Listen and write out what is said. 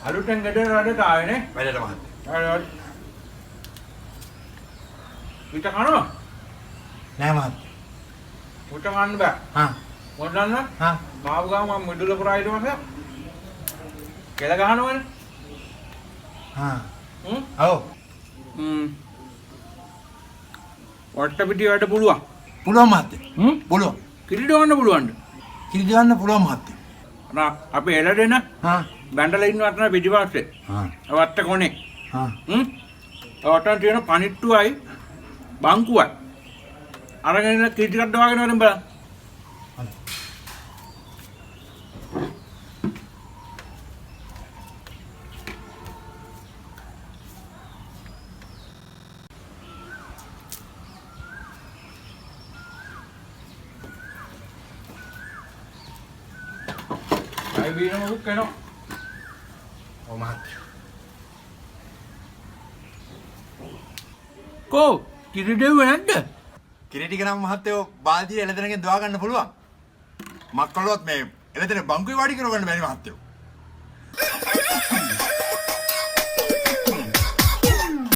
අලුතෙන් ගෙදර වැඩට ආවේ නේ? වැඩට මහත්තයා. හරි. පිට කනවා? නෑ මහත්තයා. පිට කන්න බෑ. හා. මොකද දන්නවද? හා. මාව ගාම මම මිදුල පුරා ඊට පස්සේ කෙල ගහනවනේ. හා. ඔව්. වට්ට පිටිය වැඩ පුළුවන්. පුළුවන් මහත්තයා. පුළුවන්. කිරි දවන්න පුළුවන්ද? කිරි දාන්න පුළුවන් මහත්තයා. අපේ එළදෙන හා. බැඳලා ඉන්නවත් නෑ පිටිපස්සේ. හා. වට්ට කොනේ. හා. ඔතන තියෙන පනිට්ටුවයි බංකුවයි. අරගෙන ඉන්න කිරි ටිකක් දවාගෙන වරෙන් බලන්න. අය බීනම උක් කනවා. ඔව් මහත්තයා. කෝ කිරි දෙව්වේ නැද්ද? කිරි ටික නම් මහත්තයෝ බාල්දිය එළදෙනගෙන් දවා ගන්න පුළුවන්. මක්කලොත් මේ එළදෙන බංකුවේ වාඩි කරගන්න බැරි මහත්තයෝ.